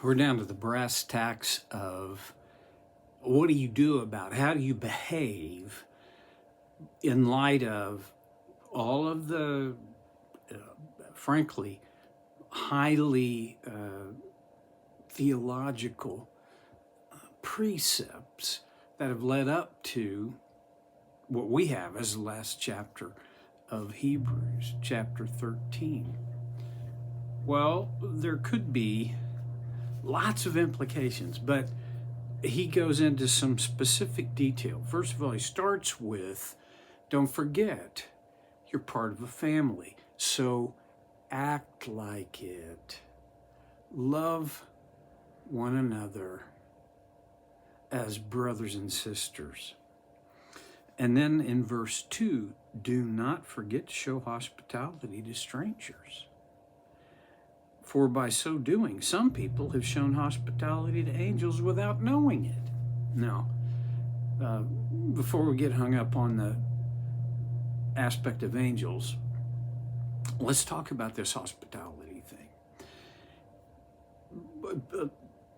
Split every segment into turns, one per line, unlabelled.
We're down to the brass tacks of what do you do about it? How do you behave in light of all of the, frankly, highly theological precepts that have led up to what we have as the last chapter of Hebrews, chapter 13. Well, there could be lots of implications, but he goes into some specific detail. First of all, he starts with, don't forget, you're part of a family, so act like it. Love one another as brothers and sisters. And then in verse 2, do not forget to show hospitality to strangers. For by so doing, some people have shown hospitality to angels without knowing it. Now, before we get hung up on the aspect of angels, let's talk about this hospitality thing.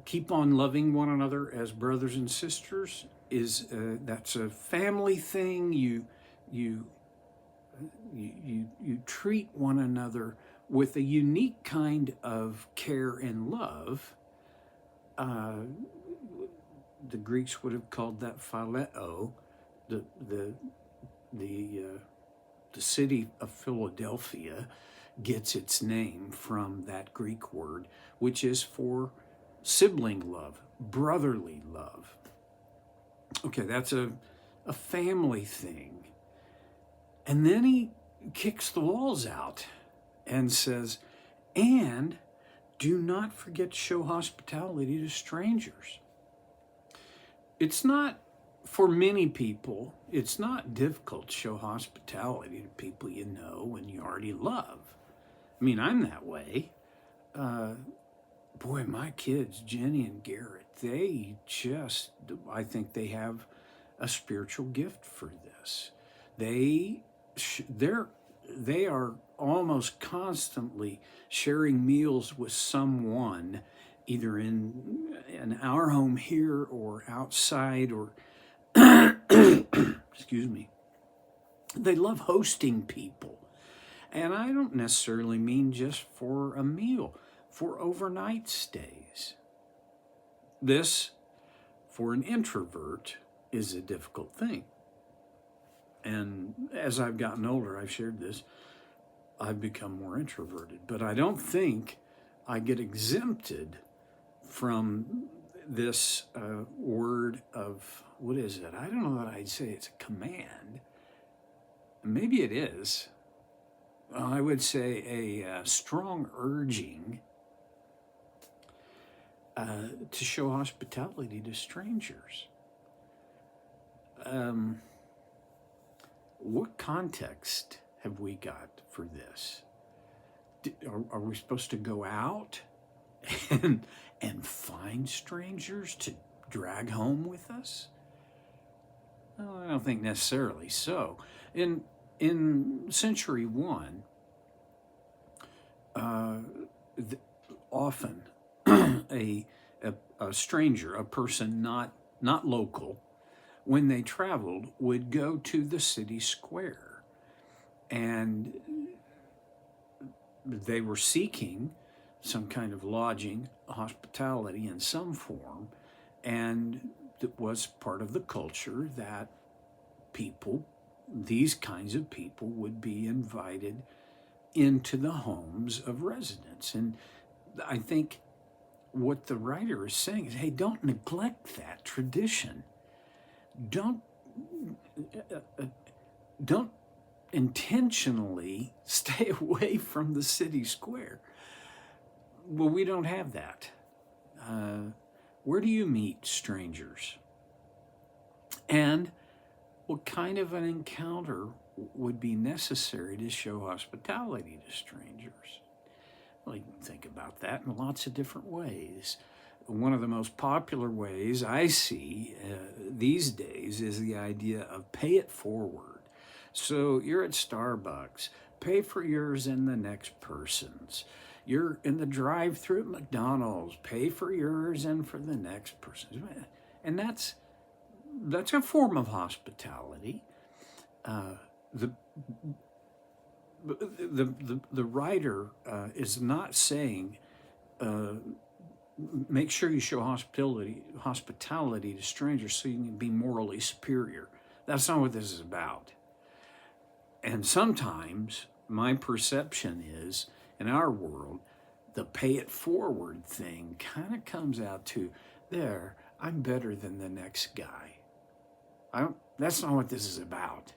Keep on loving one another as brothers and sisters is that's a family thing. You treat one another with a unique kind of care and love. The Greeks would have called that phileo. The city of Philadelphia gets its name from that Greek word, which is for sibling love, brotherly love. Okay, that's a family thing. And then he kicks the walls out and says, and do not forget to show hospitality to strangers. It's not, for many people, it's not difficult to show hospitality to people you know and you already love. I mean, I'm that way. Boy, my kids, Jenny and Garrett, I think they have a spiritual gift for this. They are almost constantly sharing meals with someone, either in our home here or outside, or excuse me. They love hosting people. And I don't necessarily mean just for a meal, for overnight stays. This, for an introvert, is a difficult thing. And as I've gotten older, I've shared this, I've become more introverted. But I don't think I get exempted from this word of, what is it? I don't know that I'd say it's a command. Maybe it is. I would say a strong urging to show hospitality to strangers. What context have we got for this? Are we supposed to go out and find strangers to drag home with us? Well, I don't think necessarily so. In century one, often a stranger, a person not local, when they traveled, would go to the city square, and they were seeking some kind of lodging, hospitality in some form, and it was part of the culture that these kinds of people would be invited into the homes of residents. And I think what the writer is saying is, hey, don't neglect that tradition. Don't intentionally stay away from the city square. Well, we don't have that. Where do you meet strangers? And what kind of an encounter would be necessary to show hospitality to strangers? Well, you can think about that in lots of different ways. One of the most popular ways I see these days is the idea of pay it forward. So you're at Starbucks, pay for yours and the next person's. You're in the drive-through at McDonald's. Pay for yours and for the next person. And that's a form of hospitality. The writer is not saying make sure you show hospitality to strangers so you can be morally superior. That's not what this is about. And sometimes my perception is, in our world, the pay it forward thing kind of comes out to, there, I'm better than the next guy. That's not what this is about.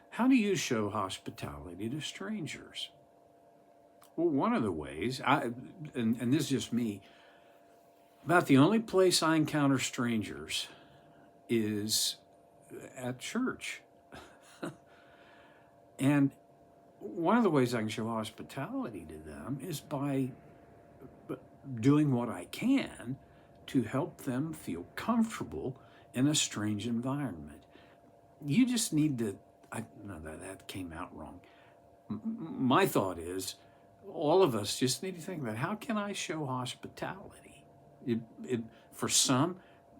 How do you show hospitality to strangers? Well, one of the ways, and this is just me, about the only place I encounter strangers is at church. And one of the ways I can show hospitality to them is by doing what I can to help them feel comfortable in a strange environment. You just need to, no, that came out wrong. My thought is, all of us just need to think about, how can I show hospitality? For some,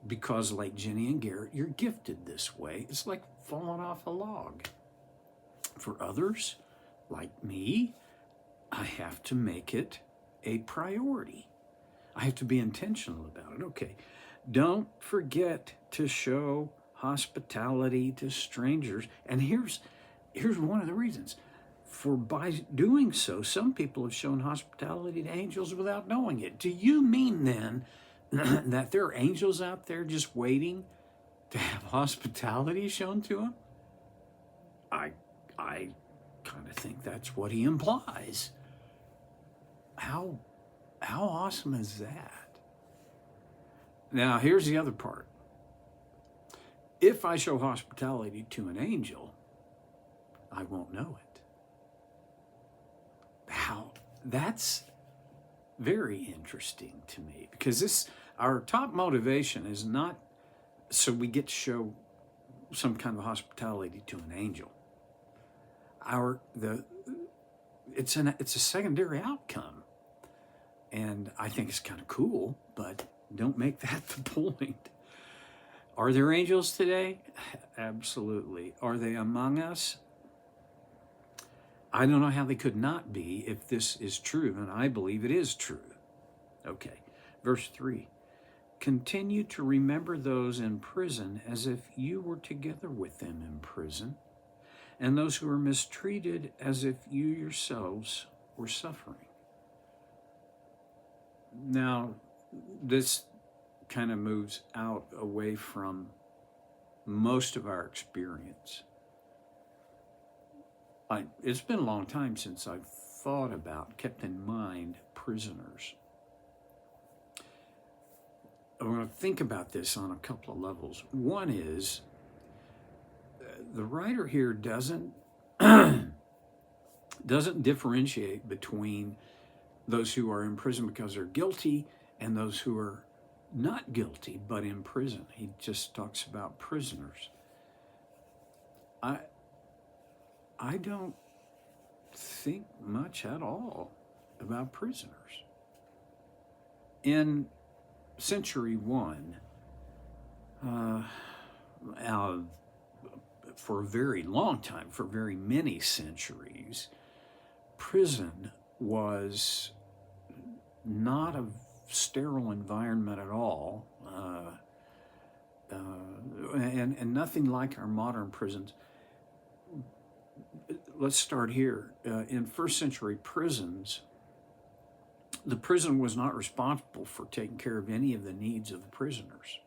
because like Jenny and Garrett, you're gifted this way. It's like falling off a log. For others, like me, I have to make it a priority. I have to be intentional about it. Okay, don't forget to show hospitality to strangers. And here's one of the reasons. For by doing so, some people have shown hospitality to angels without knowing it. Do you mean then that there are angels out there just waiting to have hospitality shown to them? I kind of think that's what he implies. How awesome is that? Now, here's the other part. If I show hospitality to an angel, I won't know it. That's very interesting to me, because our top motivation is not so we get to show some kind of hospitality to an angel. It's a secondary outcome, and I think it's kind of cool, but don't make that the point. Are there angels today? Absolutely. Are they among us? I don't know how they could not be if this is true, and I believe it is true. Okay, verse 3. Continue to remember those in prison as if you were together with them in prison, and those who are mistreated as if you yourselves were suffering. Now, this kind of moves out away from most of our experience. It's been a long time since I've thought about, kept in mind, prisoners. I want to think about this on a couple of levels. One is, the writer here doesn't differentiate between those who are in prison because they're guilty and those who are not guilty but in prison. He just talks about prisoners. I don't think much at all about prisoners. In century 1, for a very long time, for very many centuries, prison was not a sterile environment at all, and nothing like our modern prisons. Let's start here. In first century prisons, the prison was not responsible for taking care of any of the needs of the prisoners.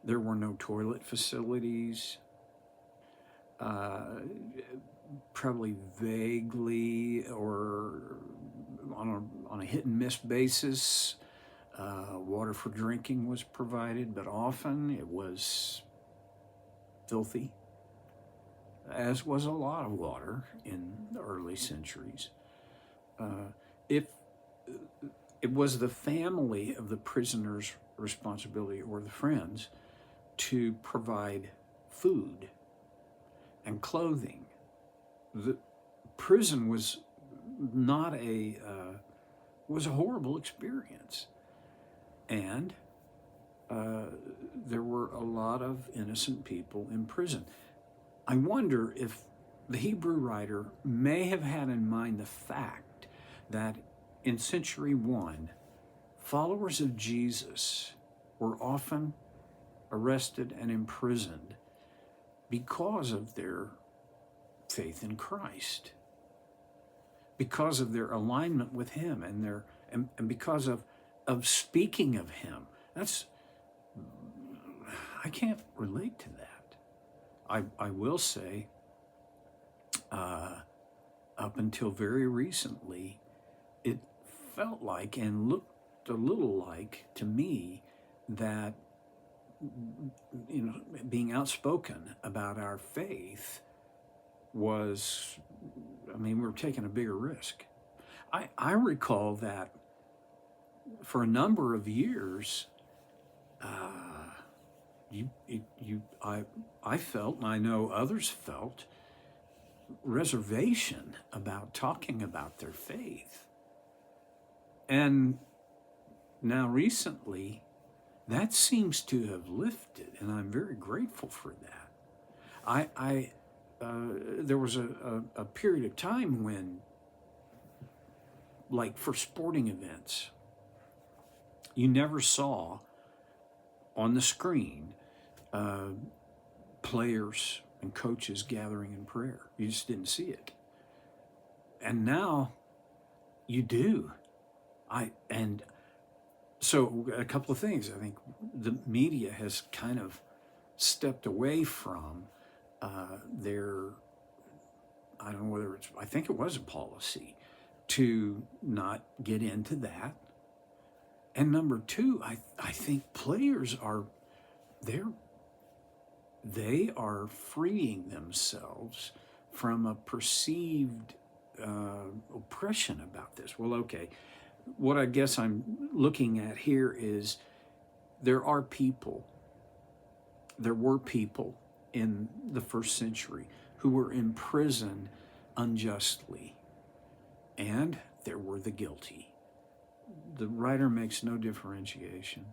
There were no toilet facilities. Probably vaguely or on a hit and miss basis, water for drinking was provided, but often it was filthy, as was a lot of water in the early centuries. If it was the family of the prisoner's responsibility, or the friends, to provide food and clothing. The prison was not was a horrible experience. And there were a lot of innocent people in prison. I wonder if the Hebrew writer may have had in mind the fact that in century 1, followers of Jesus were often arrested and imprisoned because of their faith in Christ, because of their alignment with Him, and because of speaking of Him. I can't relate to that. I will say, up until very recently, it felt like and looked a little like to me that, being outspoken about our faith was, we were taking a bigger risk. I recall that for a number of years, I felt, and I know others felt, reservation about talking about their faith. And now recently, that seems to have lifted, and I'm very grateful for that. There was a period of time when, like for sporting events, you never saw on the screen players and coaches gathering in prayer. You just didn't see it. And now you do. And so a couple of things. I think the media has kind of stepped away from their, I don't know whether it's, I think it was a policy to not get into that. And number two, I think players they are freeing themselves from a perceived oppression about this. Well, okay, what I guess I'm looking at here is there were people in the first century who were in prison unjustly, and there were the guilty. The writer makes no differentiation.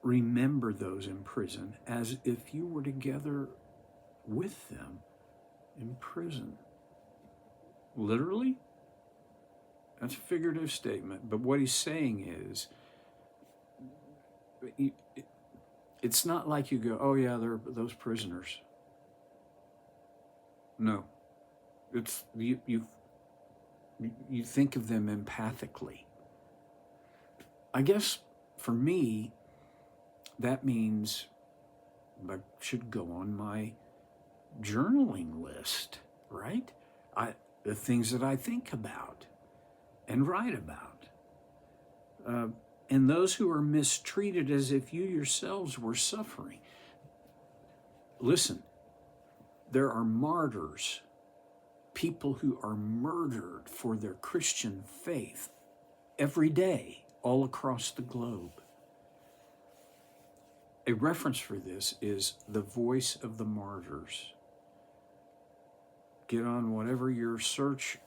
Remember those in prison as if you were together with them in prison. Literally, that's a figurative statement, but what he's saying is, it's not like you go, oh yeah, they're those prisoners. No, it's you think of them empathically. I guess for me, that means I should go on my journaling list, right? The things that I think about and write about. And those who are mistreated as if you yourselves were suffering. Listen, there are martyrs, people who are murdered for their Christian faith every day, all across the globe. A reference for this is The Voice of the Martyrs. Get on whatever your search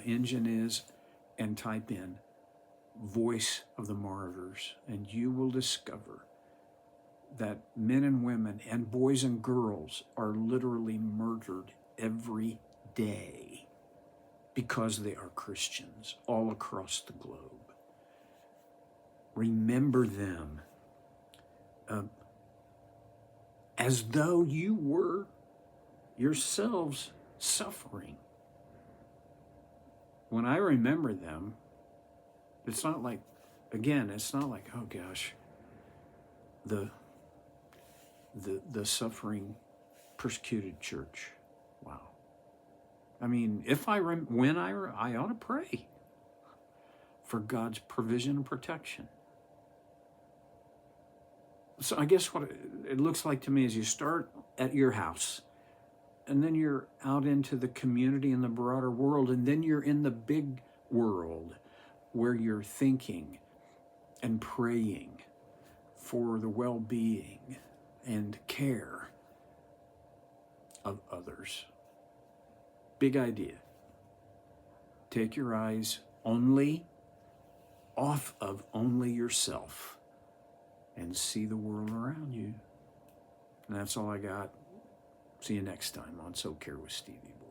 engine is and type in Voice of the Martyrs, and you will discover that men and women and boys and girls are literally murdered every day because they are Christians all across the globe. Remember them as though you were yourselves suffering. When I remember them, it's not like, oh gosh, the suffering, persecuted church. Wow. I mean, when I ought to pray for God's provision and protection. So I guess what it looks like to me is you start at your house, and then you're out into the community and the broader world, and then you're in the big world where you're thinking and praying for the well-being and care of others. big idea. Take your eyes only off of only yourself and see the world around you. And that's all I got. See you next time on So Care with Stevie Boy.